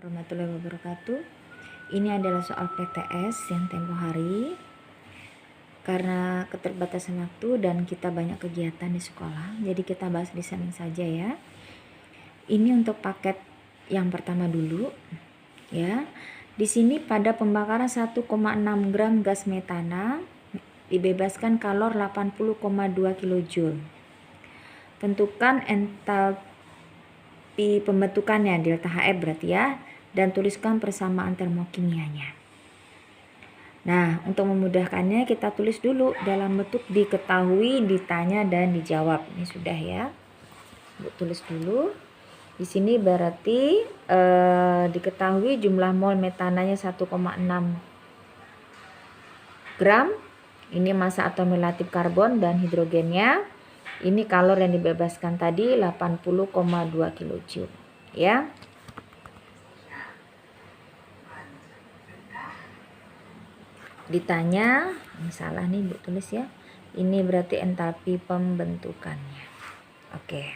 Warahmatullahi wabarakatuh. Ini adalah soal PTS yang tempo hari. Karena keterbatasan waktu dan kita banyak kegiatan di sekolah, jadi kita bahas di Senin saja ya. Ini untuk paket yang pertama dulu ya. Di sini pada pembakaran 1,6 gram gas metana dibebaskan kalor 80,2 kJ. Tentukan entalpi pembentukannya delta HF berarti ya, dan tuliskan persamaan termokimianya. Nah, untuk memudahkannya kita tulis dulu dalam bentuk diketahui, ditanya, dan dijawab. Ini sudah ya. Bu tulis dulu. Di sini berarti diketahui jumlah mol metananya 1,6 gram. Ini massa atom relatif karbon dan hidrogennya. Ini kalor yang dibebaskan tadi 80,2 kJ ya. Ditanya, salah nih Bu tulis ya. Ini berarti entalpi pembentukannya. Oke.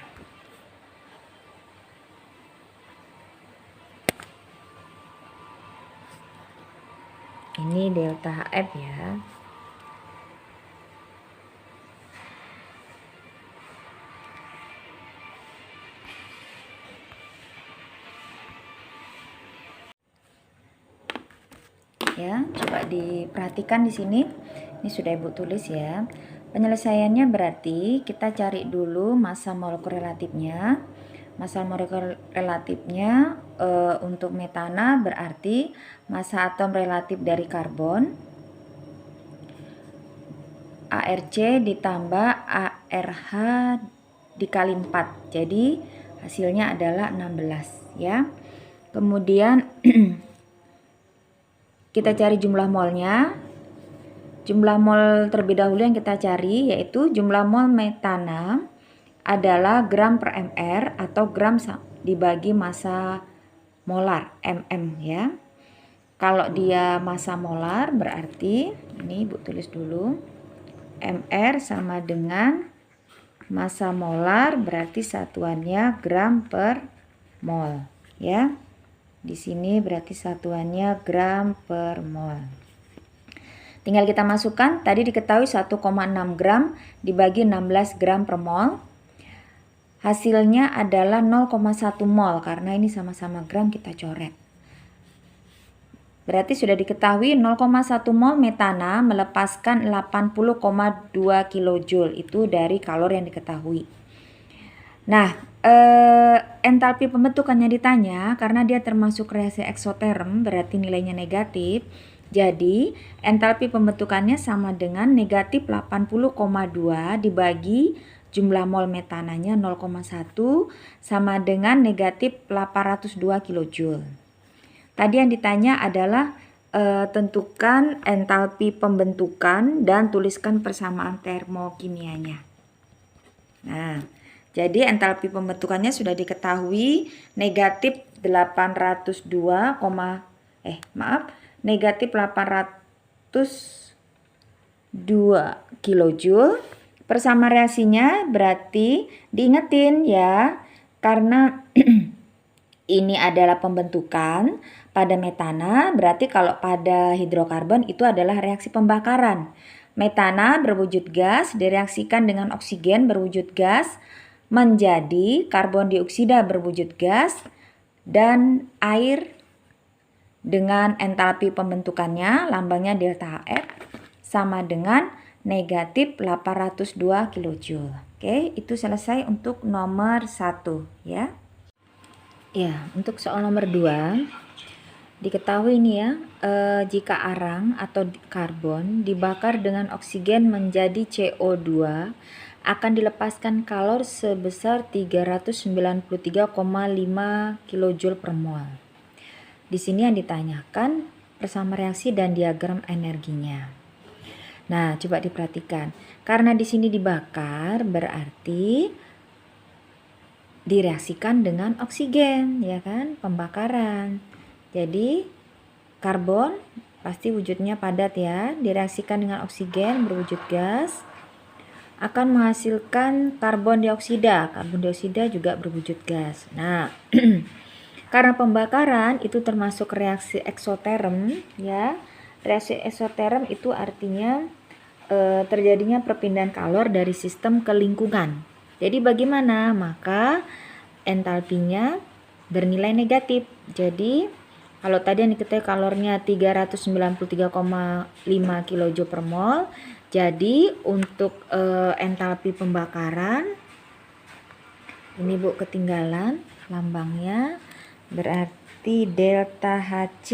Ini delta HF ya. Ya, coba diperhatikan di sini. Ini sudah Ibu tulis ya. Penyelesaiannya berarti kita cari dulu massa molekul relatifnya. Massa molekul relatifnya untuk metana berarti massa atom relatif dari karbon ARC ditambah ARH dikali 4. Jadi hasilnya adalah 16 ya. Kemudian kita cari jumlah molnya. Jumlah mol terlebih dahulu yang kita cari yaitu jumlah mol metana adalah gram per mr atau gram dibagi massa molar mm ya. Kalau dia massa molar berarti ini Ibu tulis dulu mr sama dengan massa molar berarti satuannya gram per mol ya. Di sini berarti satuannya gram per mol. Tinggal kita masukkan, tadi diketahui 1,6 gram dibagi 16 gram per mol. Hasilnya adalah 0,1 mol, karena ini sama-sama gram kita coret. Berarti sudah diketahui 0,1 mol metana melepaskan 80,2 kJ, itu dari kalor yang diketahui. Nah, entalpi pembentukannya ditanya karena dia termasuk reaksi eksoterm berarti nilainya negatif. Jadi entalpi pembentukannya sama dengan negatif 80,2 dibagi jumlah mol metananya 0,1 sama dengan negatif 802 kJ. Tadi yang ditanya adalah tentukan entalpi pembentukan dan tuliskan persamaan termokimianya. Nah, jadi entalpi pembentukannya sudah diketahui negatif 802, negatif 802 kJ. Persamaan reaksinya berarti diingetin ya, karena ini adalah pembentukan pada metana, berarti kalau pada hidrokarbon itu adalah reaksi pembakaran. Metana berwujud gas direaksikan dengan oksigen berwujud gas menjadi karbon dioksida berwujud gas dan air dengan entalpi pembentukannya lambangnya delta HF sama dengan negatif 802 kJ. Oke, itu selesai untuk nomor 1 ya. Ya, untuk soal nomor 2 diketahui ini ya, jika arang atau karbon dibakar dengan oksigen menjadi CO2 akan dilepaskan kalor sebesar 393,5 kJ per mol. Di sini yang ditanyakan persamaan reaksi dan diagram energinya. Nah, coba diperhatikan. Karena di sini dibakar berarti direaksikan dengan oksigen, ya kan? Pembakaran. Jadi karbon pasti wujudnya padat ya, direaksikan dengan oksigen berwujud gas akan menghasilkan karbon dioksida. Karbon dioksida juga berwujud gas. Nah, Karena pembakaran itu termasuk reaksi eksoterm, ya. Reaksi eksoterm itu artinya terjadinya perpindahan kalor dari sistem ke lingkungan. Jadi bagaimana? Maka entalpinya bernilai negatif. Jadi kalau tadi yang diketahui kalornya 393,5 kJ per mol, jadi untuk entalpi pembakaran, ini Bu ketinggalan lambangnya, berarti delta Hc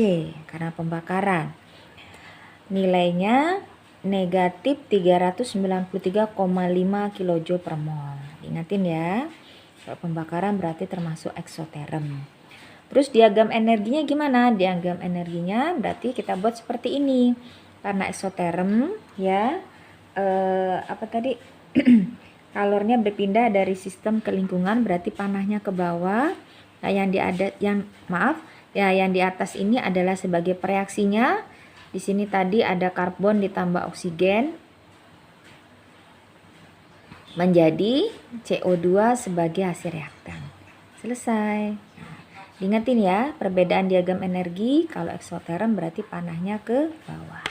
karena pembakaran. Nilainya negatif 393,5 kJ per mol. Ingatin ya, kalau pembakaran berarti termasuk eksoterm. Terus diagram energinya gimana? Diagram energinya berarti kita buat seperti ini. Karena eksoterm ya, kalornya berpindah dari sistem ke lingkungan, berarti panahnya ke bawah. Nah, yang di atas ini adalah sebagai pereaksinya. Di sini tadi ada karbon ditambah oksigen menjadi CO2 sebagai hasil reaktan. Selesai. Nah, diingetin ya, perbedaan diagram energi. Kalau eksoterm berarti panahnya ke bawah.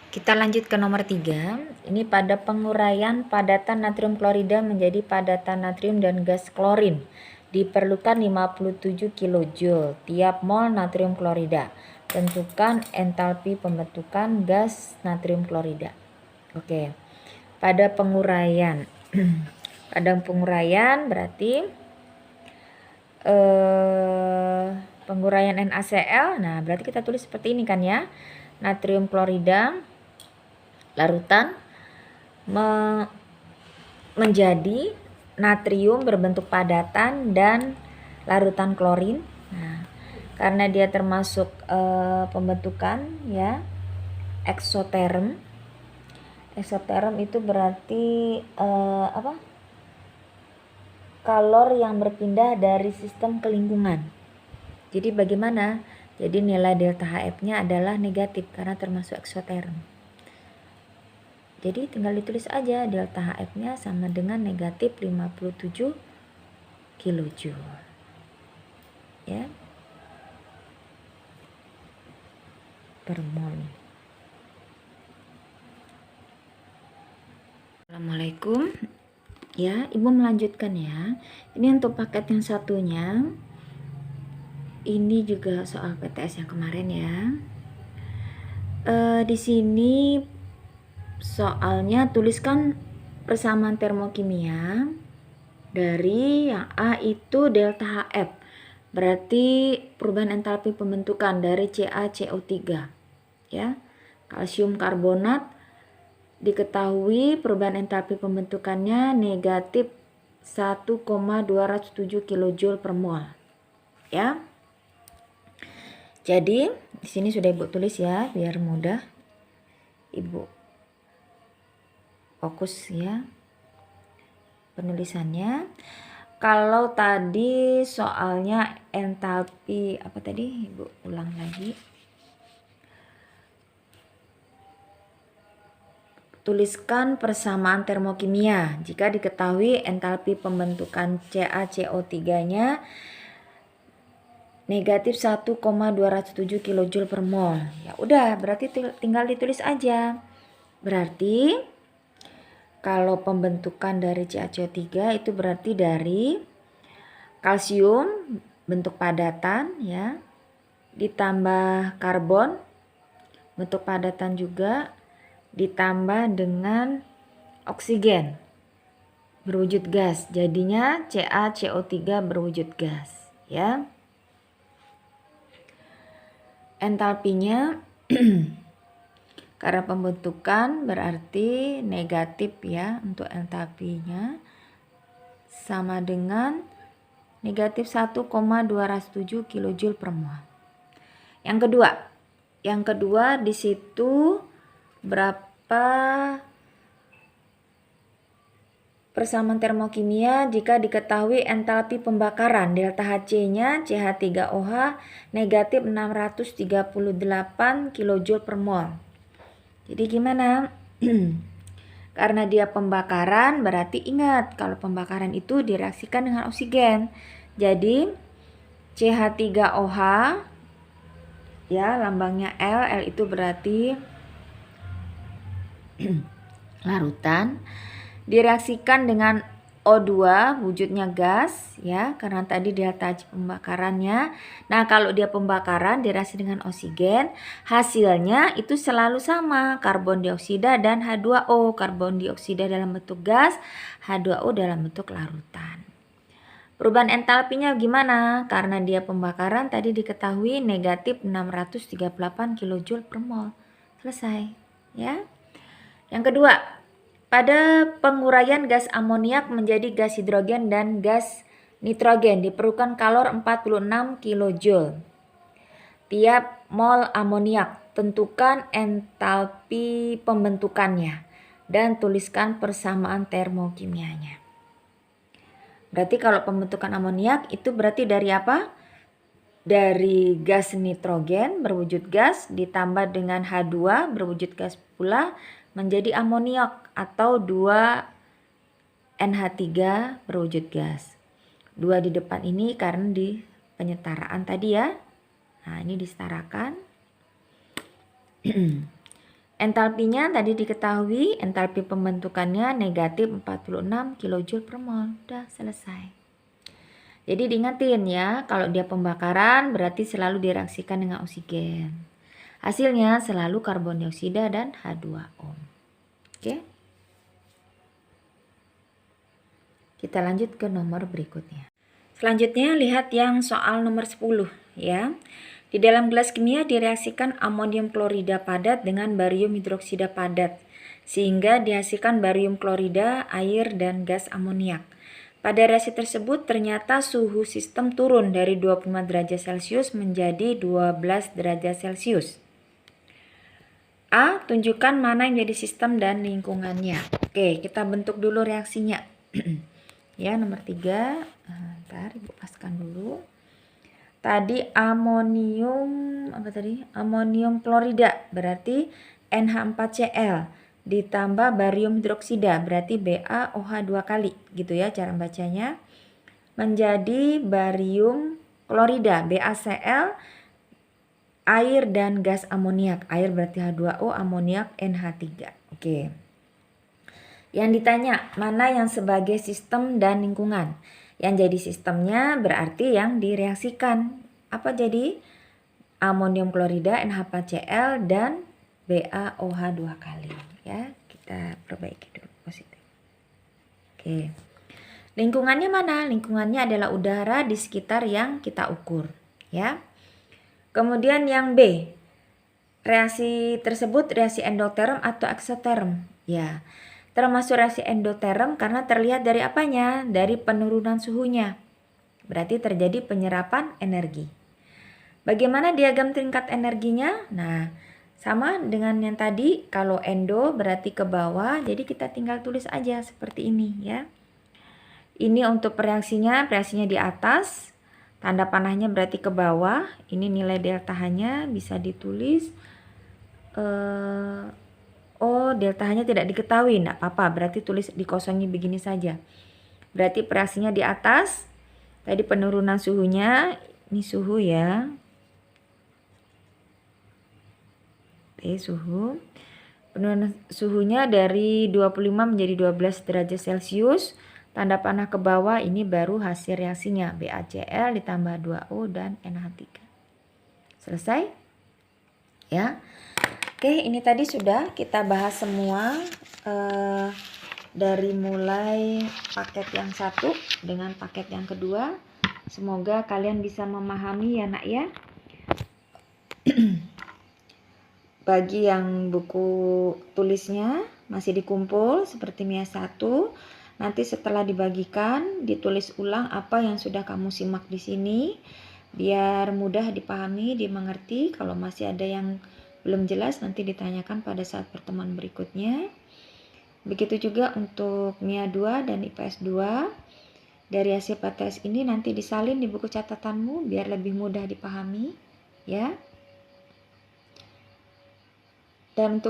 Kita lanjut ke nomor 3. Ini pada penguraian padatan natrium klorida menjadi padatan natrium dan gas klorin diperlukan 57 kJ tiap mol natrium klorida. Tentukan entalpi pembentukan gas natrium klorida. Oke. Pada penguraian pada penguraian berarti penguraian NaCl. Nah, berarti kita tulis seperti ini kan ya. Natrium klorida larutan menjadi natrium berbentuk padatan dan larutan klorin. Nah, karena dia termasuk pembentukan ya eksoterm. Eksoterm itu berarti kalor yang berpindah dari sistem ke lingkungan. Jadi bagaimana? Jadi nilai delta HF-nya adalah negatif karena termasuk eksoterm. Jadi tinggal ditulis aja delta HF-nya sama dengan negatif 57 kJ. Ya. Per mol. Assalamualaikum. Ya, Ibu melanjutkan ya. Ini untuk paket yang satunya. Ini juga soal PTS yang kemarin ya. Di sini soalnya tuliskan persamaan termokimia dari yang A itu delta HF. Berarti perubahan entalpi pembentukan dari CaCO3 ya. Kalsium karbonat diketahui perubahan entalpi pembentukannya negatif 1,207 kJ per mol. Ya. Jadi, di sini sudah Ibu tulis ya biar mudah. Ibu fokus ya penulisannya. Kalau tadi soalnya entalpi apa tadi? Ibu ulang lagi. Tuliskan persamaan termokimia jika diketahui entalpi pembentukan CaCO3-nya negatif 1,207 kJ per mol. Ya udah, berarti tinggal ditulis aja. Berarti kalau pembentukan dari CaCO3 itu berarti dari kalsium bentuk padatan ya, ditambah karbon bentuk padatan juga, ditambah dengan oksigen berwujud gas. Jadinya CaCO3 berwujud gas ya. Entalpinya karena pembentukan berarti negatif ya, untuk entalpinya sama dengan negatif 1,207 kJ per mol. Yang kedua di situ berapa persamaan termokimia jika diketahui entalpi pembakaran delta Hc-nya CH3OH negatif 638 kJ per mol. Jadi gimana? Karena dia pembakaran, berarti ingat kalau pembakaran itu direaksikan dengan oksigen. Jadi CH3OH ya, lambangnya L. L itu berarti larutan, direaksikan dengan O2, wujudnya gas ya, karena tadi delta H pembakarannya. Nah, kalau dia pembakaran direaksi dengan oksigen, hasilnya itu selalu sama, karbon dioksida dan H2O. Karbon dioksida dalam bentuk gas, H2O dalam bentuk larutan. Perubahan entalpinya gimana? Karena dia pembakaran tadi diketahui negatif 638 kJ per mol. Selesai ya. Yang kedua, pada penguraian gas amoniak menjadi gas hidrogen dan gas nitrogen diperlukan kalor 46 kJ tiap mol amoniak. Tentukan entalpi pembentukannya dan tuliskan persamaan termokimianya. Berarti kalau pembentukan amoniak itu berarti dari apa? Dari gas nitrogen berwujud gas ditambah dengan H2 berwujud gas pula menjadi amoniak atau 2NH3 berwujud gas. 2 di depan ini karena di penyetaraan tadi ya. Nah, ini disetarakan. Entalpinya tadi diketahui, entalpi pembentukannya negatif 46 kJ per mol. Udah selesai. Jadi diingatin ya, kalau dia pembakaran berarti selalu direaksikan dengan oksigen. Hasilnya selalu karbon dioksida dan H2O. Oke. Kita lanjut ke nomor berikutnya. Selanjutnya lihat yang soal nomor 10 ya. Di dalam gelas kimia direaksikan amonium klorida padat dengan barium hidroksida padat sehingga dihasilkan barium klorida, air dan gas amoniak. Pada reaksi tersebut ternyata suhu sistem turun dari 25 derajat Celcius menjadi 12 derajat Celcius. A. Tunjukkan mana yang jadi sistem dan lingkungannya. Oke, kita bentuk dulu reaksinya. Ya, nomor 3. Ntar Ibu paskan dulu. Tadi amonium klorida berarti NH4Cl ditambah barium hidroksida berarti BaOH 2 kali gitu ya cara bacanya. Menjadi barium klorida BaCl, air dan gas amoniak. Air berarti H2O, amoniak NH3. Oke. Yang ditanya, mana yang sebagai sistem dan lingkungan? Yang jadi sistemnya berarti yang direaksikan. Apa jadi? Amonium klorida NH4Cl dan BaOH 2 kali. Ya, kita perbaiki dulu positif. Oke. Lingkungannya mana? Lingkungannya adalah udara di sekitar yang kita ukur. Ya. Kemudian yang B, reaksi tersebut reaksi endoterm atau eksoterm. Ya, termasuk reaksi endoterm karena terlihat dari apanya? Dari penurunan suhunya. Berarti terjadi penyerapan energi. Bagaimana diagram tingkat energinya? Nah, sama dengan yang tadi, kalau endo berarti ke bawah, jadi kita tinggal tulis aja seperti ini ya. Ini untuk reaksinya di atas. Tanda panahnya berarti ke bawah. Ini nilai delta H-nya bisa ditulis. Delta H-nya tidak diketahui. Tidak apa-apa. Berarti tulis dikosongi begini saja. Berarti reaksinya di atas. Tadi penurunan suhunya. Ini suhu ya. Suhu. Penurunan suhunya dari 25 menjadi 12 derajat Celcius. Tanda panah ke bawah ini baru hasil reaksinya. BaCl ditambah 2O dan NH3. Selesai? Ya. Oke, ini tadi sudah kita bahas semua. Dari mulai paket yang satu dengan paket yang kedua. Semoga kalian bisa memahami ya nak ya. Bagi yang buku tulisnya masih dikumpul seperti MIA 1. Nanti setelah dibagikan, ditulis ulang apa yang sudah kamu simak di sini, biar mudah dipahami, dimengerti. Kalau masih ada yang belum jelas, nanti ditanyakan pada saat pertemuan berikutnya. Begitu juga untuk MIA 2 dan IPS 2. Dari hasil PTS ini nanti disalin di buku catatanmu, biar lebih mudah dipahami. Ya. Dan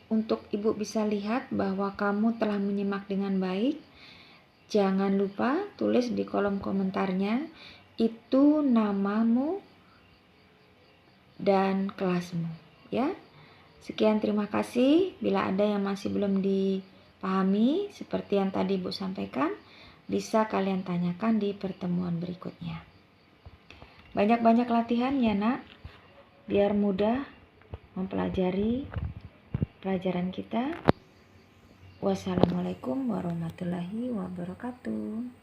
untuk Ibu bisa lihat bahwa kamu telah menyimak dengan baik, jangan lupa tulis di kolom komentarnya itu namamu dan kelasmu, ya. Sekian, terima kasih. Bila ada yang masih belum dipahami seperti yang tadi Ibu sampaikan, bisa kalian tanyakan di pertemuan berikutnya. Banyak-banyak latihan ya nak, biar mudah mempelajari pelajaran kita. Wassalamualaikum warahmatullahi wabarakatuh.